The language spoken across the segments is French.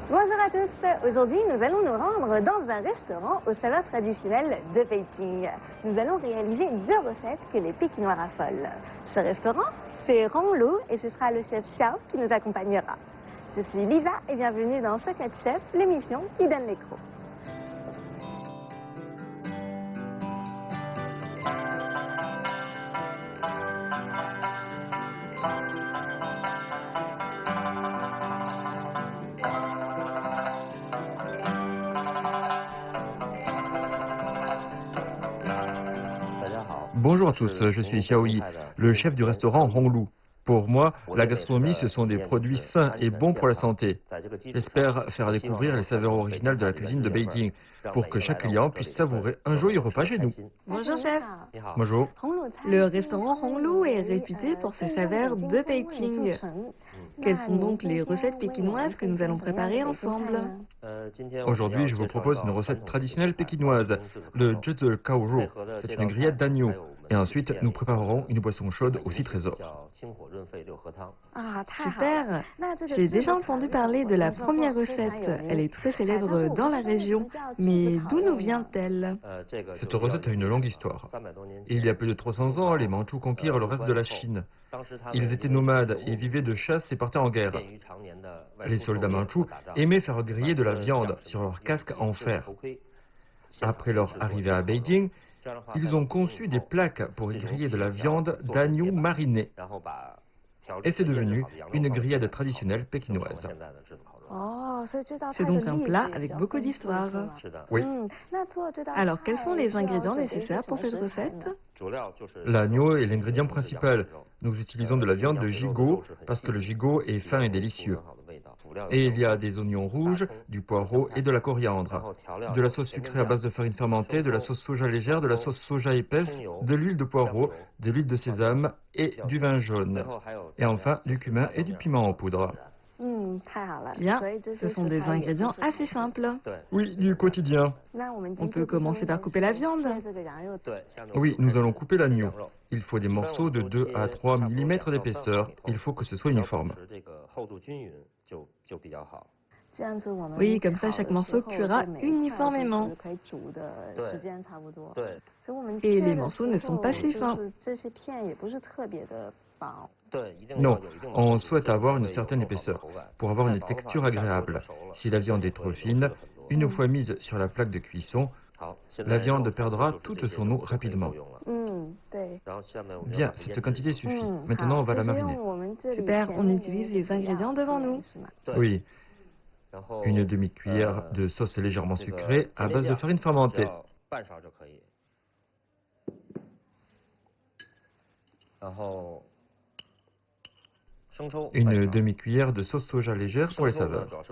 Bonjour à tous, aujourd'hui nous allons nous rendre dans un restaurant aux saveurs traditionnelles de Pékin. Nous allons réaliser 2 recettes que les Pékinois raffolent. Ce restaurant, c'est Ronglu et ce sera le chef Xiao qui nous accompagnera. Je suis Lisa et bienvenue dans Secret Chef, l'émission qui donne les crocs. Bonjour à tous, je suis Xiaoyi, le chef du restaurant Ronglu. Pour moi, la gastronomie, ce sont des produits sains et bons pour la santé. J'espère faire découvrir les saveurs originales de la cuisine de Beijing pour que chaque client puisse savourer un joyeux repas chez nous. Bonjour chef. Bonjour. Le restaurant Ronglu est réputé pour ses saveurs de Pékin. Quelles sont donc les recettes pékinoises que nous allons préparer ensemble? Aujourd'hui, je vous propose une recette traditionnelle pékinoise, le zhezhe kaoru. C'est une grillade d'agneau. Et ensuite, nous préparerons une boisson chaude au trésor. Super. J'ai déjà entendu parler de la première recette. Elle est très célèbre dans la région. Mais d'où nous vient-elle? Cette recette a une longue histoire. Il y a plus de 300 ans, les Mandchous conquirent le reste de la Chine. Ils étaient nomades et vivaient de chasse et partaient en guerre. Les soldats mandchous aimaient faire griller de la viande sur leur casque en fer. Après leur arrivée à Beijing, ils ont conçu des plaques pour y griller de la viande d'agneau mariné. Et c'est devenu une grillade traditionnelle pékinoise. C'est donc un plat avec beaucoup d'histoire. Oui. Alors, quels sont les ingrédients nécessaires pour cette recette? L'agneau est l'ingrédient principal. Nous utilisons de la viande de gigot parce que le gigot est fin et délicieux. Et il y a des oignons rouges, du poireau et de la coriandre. De la sauce sucrée à base de farine fermentée, de la sauce soja légère, de la sauce soja épaisse, de l'huile de poireau, de l'huile de sésame et du vin jaune. Et enfin, du cumin et du piment en poudre. Bien, ce sont des ingrédients assez simples. Oui, du quotidien. On peut commencer par couper la viande. Oui, nous allons couper l'agneau. Il faut des morceaux de 2 à 3 mm d'épaisseur. Il faut que ce soit uniforme. Oui, comme ça chaque morceau cuira uniformément. Et les morceaux ne sont pas si fins. Non, on souhaite avoir une certaine épaisseur pour avoir une texture agréable. Si la viande est trop fine, une fois mise sur la plaque de cuisson, la viande perdra toute son eau rapidement. Bien, cette quantité suffit. Maintenant, on va la mariner. Super, on utilise les ingrédients devant nous. Oui. Une demi-cuillère de sauce légèrement sucrée à base de farine fermentée. Une demi-cuillère de sauce soja légère pour les saveurs.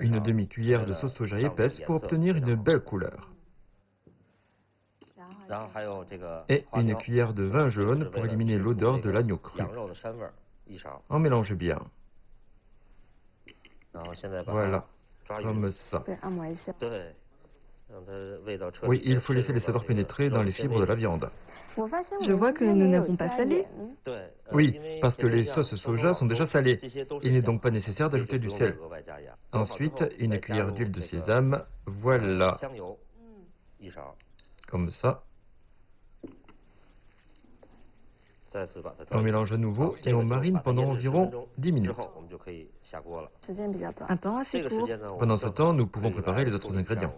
Une demi-cuillère de sauce soja épaisse pour obtenir une belle couleur. Et une cuillère de vin jaune pour éliminer l'odeur de l'agneau cru. On mélange bien. Voilà, comme ça. Oui, il faut laisser les saveurs pénétrer dans les fibres de la viande. Je vois que nous n'avons pas salé. Oui, parce que les sauces soja sont déjà salées. Il n'est donc pas nécessaire d'ajouter du sel. Ensuite, une cuillère d'huile de sésame. Voilà. Comme ça. On mélange à nouveau et on marine pendant environ 10 minutes. Un temps assez court. Pendant ce temps, nous pouvons préparer les autres ingrédients.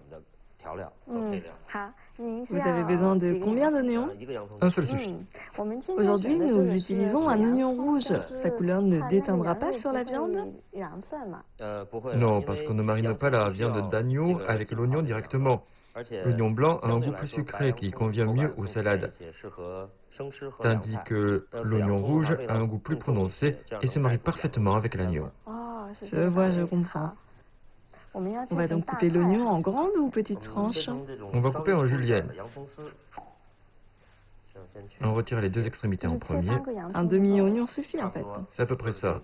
Vous avez besoin de combien d'oignons? Un seul suffit. Aujourd'hui, nous utilisons un oignon rouge. Sa couleur ne déteindra pas sur la viande? Non, parce qu'on ne marine pas la viande d'agneau avec l'oignon directement. L'oignon blanc a un goût plus sucré qui convient mieux aux salades, tandis que l'oignon rouge a un goût plus prononcé et se marie parfaitement avec l'agneau. Je vois, je comprends. On va donc couper l'oignon en grandes ou petites tranches? On va couper en julienne. On retire les 2 extrémités en premier. Un demi-oignon suffit en fait. C'est à peu près ça.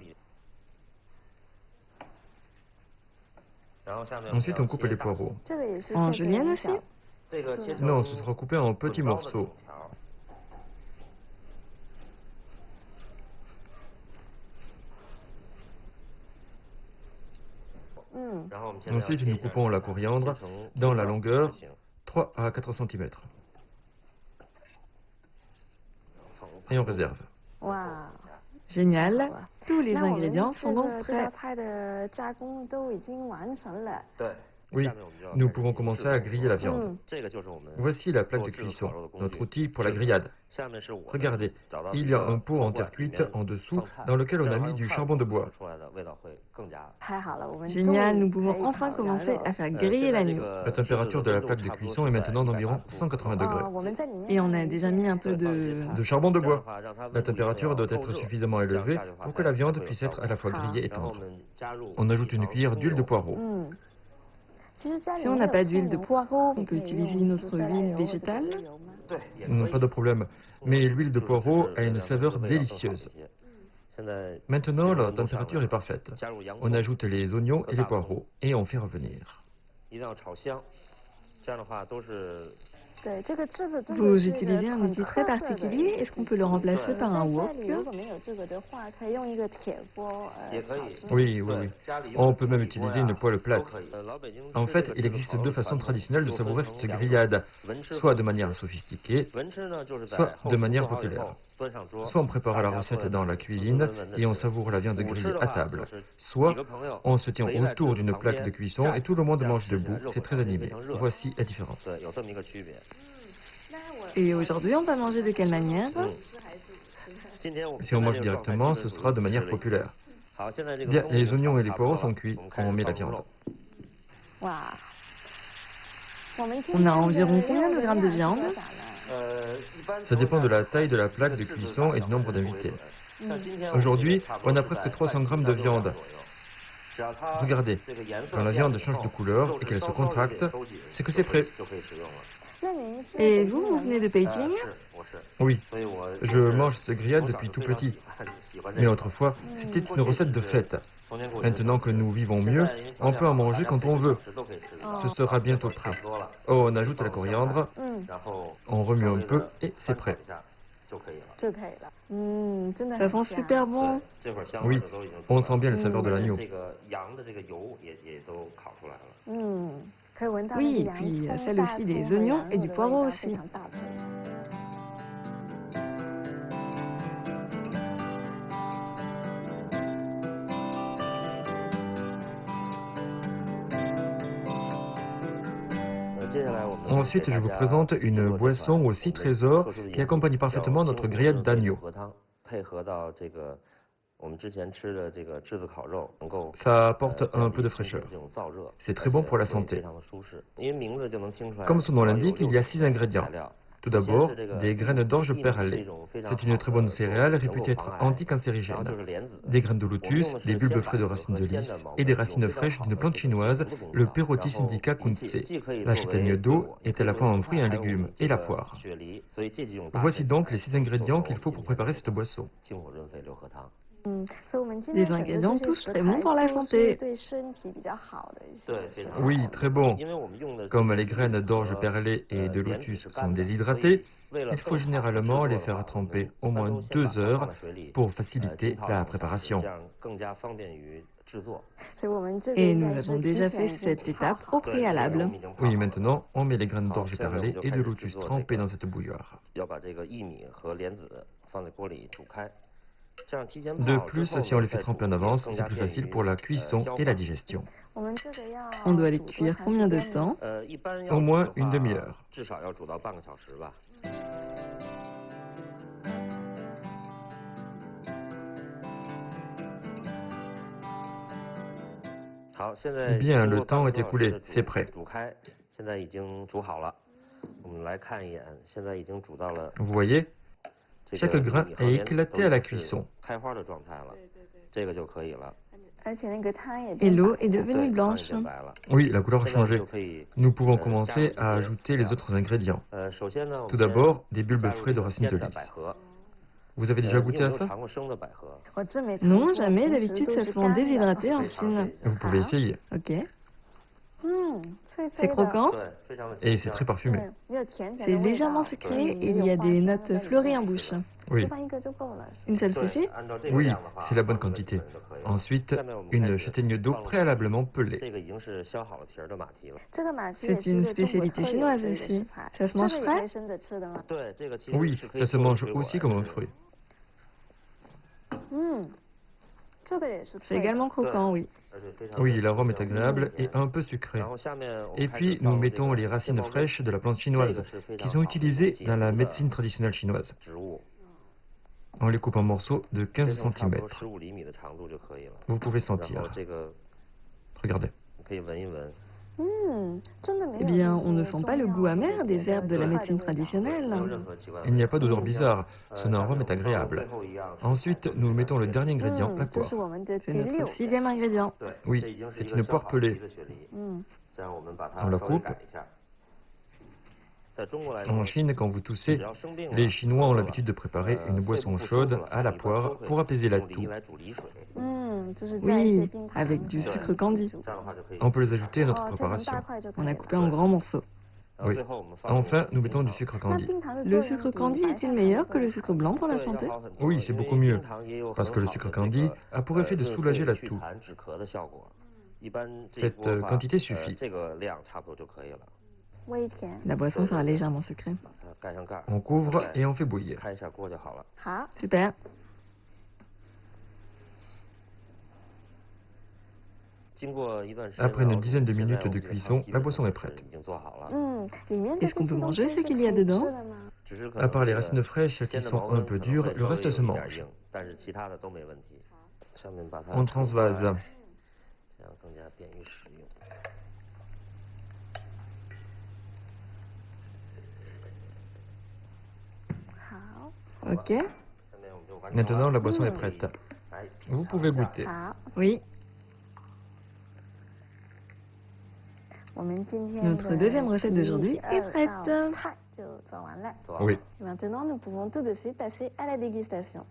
Ensuite, on coupe les poireaux. En julienne aussi? Non, ce sera coupé en petits morceaux. Ensuite, nous coupons la coriandre dans la longueur 3 à 4 cm. Et on réserve. Wow. Génial. Tous les ingrédients sont donc prêts. Oui, nous pouvons commencer à griller la viande. Voici la plaque de cuisson, notre outil pour la grillade. Regardez, il y a un pot en terre cuite en dessous dans lequel on a mis du charbon de bois. Génial, nous pouvons enfin commencer à faire griller l'agneau. La température de la plaque de cuisson est maintenant d'environ 180 degrés. Et on a déjà mis un peu De charbon de bois. La température doit être suffisamment élevée pour que la viande puisse être à la fois grillée et tendre. On ajoute une cuillère d'huile de poireau. Si on n'a pas d'huile de poireau, on peut utiliser notre huile végétale. Non, pas de problème. Mais l'huile de poireau a une saveur délicieuse. Maintenant, la température est parfaite. On ajoute les oignons et les poireaux et on fait revenir. Vous utilisez un outil très particulier. Est-ce qu'on peut le remplacer par un wok? Oui. On peut même utiliser une poêle plate. En fait, il existe deux façons traditionnelles de savourer cette grillade, soit de manière sophistiquée, soit de manière populaire. Soit on prépare la recette dans la cuisine et on savoure la viande grillée à table, soit on se tient autour d'une plaque de cuisson et tout le monde mange debout, c'est très animé. Voici la différence. Et aujourd'hui, on va manger de quelle manière? Si on mange directement, ce sera de manière populaire. Bien, les oignons et les poireaux sont cuits, on met la viande. On a environ combien de grammes de viande? Ça dépend de la taille de la plaque de cuisson et du nombre d'invités. Aujourd'hui, on a presque 300 grammes de viande. Regardez, quand la viande change de couleur et qu'elle se contracte, c'est que c'est prêt. Et vous venez de Pékin? Oui, je mange cette grillade depuis tout petit. Mais autrefois, c'était une recette de fête. Maintenant que nous vivons mieux, on peut en manger quand on veut. Ce sera bientôt prêt. Oh, on ajoute la coriandre, on remue un peu et c'est prêt. Ça sent super bon. Oui, on sent bien la saveur de l'agneau. Oui, et puis celle aussi des oignons et du poireau aussi. Ensuite, je vous présente une boisson aux 6 trésors qui accompagne parfaitement notre grillade d'agneau. Ça apporte un peu de fraîcheur. C'est très bon pour la santé. Comme son nom l'indique, il y a 6 ingrédients. Tout d'abord, des graines d'orge perlées. C'est une très bonne céréale réputée être anticancérigène. Des graines de lotus, des bulbes frais de racines de lys et des racines fraîches d'une plante chinoise, le Perotis indica kunse. La châtaigne d'eau est à la fois un fruit et un légume, et la poire. Voici donc les 6 ingrédients qu'il faut pour préparer cette boisson. Des ingrédients tous très bons pour la santé. Oui, très bon. Comme les graines d'orge perlée et de lotus sont déshydratées, il faut généralement les faire tremper au moins 2 heures pour faciliter la préparation. Et nous avons déjà fait cette étape au préalable. Oui, maintenant, on met les graines d'orge perlée et de lotus trempées dans cette bouilloire. De plus, si on les fait tremper en avance, c'est plus facile pour la cuisson et la digestion. On doit les cuire combien de temps? Au moins une demi-heure. Bien, le temps est écoulé, c'est prêt. Vous voyez, chaque grain est éclaté à la cuisson. Et l'eau est devenue blanche. Oui, la couleur a changé. Nous pouvons commencer à ajouter les autres ingrédients. Tout d'abord, des bulbes frais de racines de lys. Vous avez déjà goûté à ça? Non, jamais. D'habitude, ça se vend déshydraté en Chine. Vous pouvez essayer. Ok. C'est croquant, et c'est très parfumé. c'est légèrement sucré et il y a des notes fleuries en bouche. Oui, Une seule suffit? oui, c'est la bonne quantité. Ensuite, une châtaigne d'eau préalablement pelée. C'est une spécialité chinoise ici. Ça se mange frais? Oui, ça se mange aussi comme un fruit. C'est également croquant, oui. Oui, l'arôme est agréable et un peu sucré. Et puis, nous mettons les racines fraîches de la plante chinoise, qui sont utilisées dans la médecine traditionnelle chinoise. On les coupe en morceaux de 15 cm. Vous pouvez sentir. Regardez. Eh bien, on ne sent pas le goût amer des herbes de la médecine traditionnelle. Il n'y a pas d'odeur bizarre, son arôme est agréable. Ensuite, nous mettons le dernier ingrédient, la poire. C'est notre 6e ingrédient. Oui, c'est une poire pelée. On la coupe. En Chine, quand vous toussez, les Chinois ont l'habitude de préparer une boisson chaude à la poire pour apaiser la toux. Oui, avec du sucre candi. On peut les ajouter à notre préparation. On a coupé en grands morceaux. Oui. Enfin, nous mettons du sucre candi. Le sucre candi est-il meilleur que le sucre blanc pour la santé? Oui, c'est beaucoup mieux, parce que le sucre candi a pour effet de soulager la toux. Cette quantité suffit. La boisson sera légèrement sucrée. On couvre et on fait bouillir. Super. Après une dizaine de minutes de cuisson, la boisson est prête. Est-ce qu'on peut manger ce qu'il y a dedans? À part les racines fraîches qui sont un peu dures, le reste se mange. On transvase. Ok. Maintenant, la boisson est prête. Vous pouvez goûter. Oui. Notre deuxième recette d'aujourd'hui est prête. Oui. Maintenant, nous pouvons tout de suite passer à la dégustation.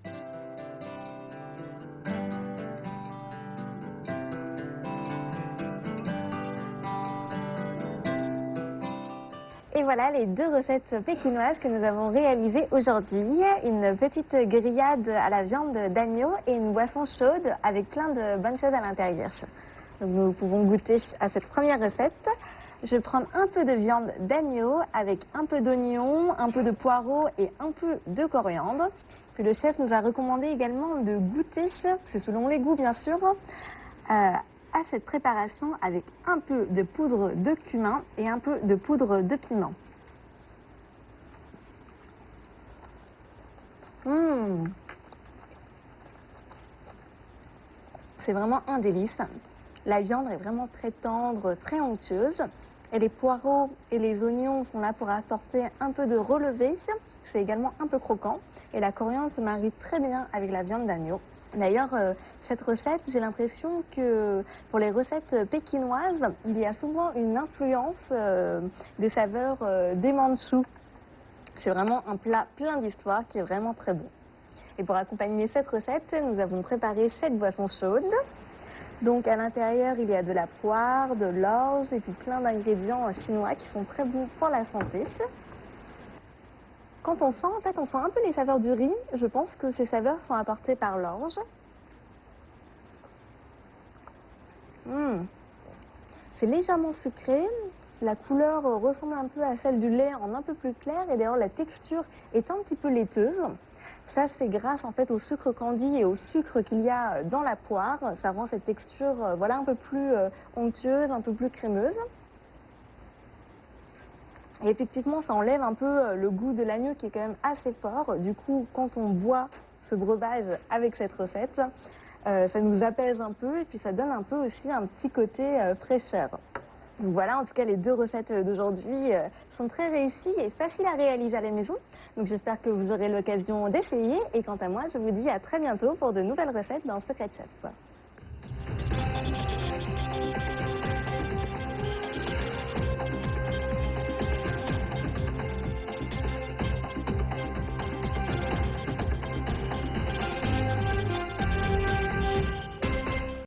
Et voilà les deux recettes pékinoises que nous avons réalisées aujourd'hui. Une petite grillade à la viande d'agneau et une boisson chaude avec plein de bonnes choses à l'intérieur. Donc nous pouvons goûter à cette première recette. Je vais prendre un peu de viande d'agneau avec un peu d'oignon, un peu de poireau et un peu de coriandre. Puis le chef nous a recommandé également de goûter, c'est selon les goûts bien sûr, à cette préparation avec un peu de poudre de cumin et un peu de poudre de piment. C'est vraiment un délice. La viande est vraiment très tendre, très onctueuse. Et les poireaux et les oignons sont là pour apporter un peu de relevé. C'est également un peu croquant. Et la coriandre se marie très bien avec la viande d'agneau. D'ailleurs, cette recette, j'ai l'impression que pour les recettes pékinoises, il y a souvent une influence des saveurs des mandchous. C'est vraiment un plat plein d'histoire qui est vraiment très bon. Et pour accompagner cette recette, nous avons préparé cette boisson chaude. Donc à l'intérieur, il y a de la poire, de l'orge et puis plein d'ingrédients chinois qui sont très bons pour la santé. Quand on sent, en fait, on sent un peu les saveurs du riz. Je pense que ces saveurs sont apportées par l'orge. C'est légèrement sucré. La couleur ressemble un peu à celle du lait en un peu plus clair. Et d'ailleurs, la texture est un petit peu laiteuse. Ça, c'est grâce en fait au sucre candi et au sucre qu'il y a dans la poire. Ça rend cette texture voilà, un peu plus onctueuse, un peu plus crémeuse. Et effectivement, ça enlève un peu le goût de l'agneau qui est quand même assez fort. Du coup, quand on boit ce breuvage avec cette recette, ça nous apaise un peu et puis ça donne un peu aussi un petit côté fraîcheur. Donc voilà, en tout cas, les deux recettes d'aujourd'hui sont très réussies et faciles à réaliser à la maison. Donc j'espère que vous aurez l'occasion d'essayer. Et quant à moi, je vous dis à très bientôt pour de nouvelles recettes dans Secret Chef.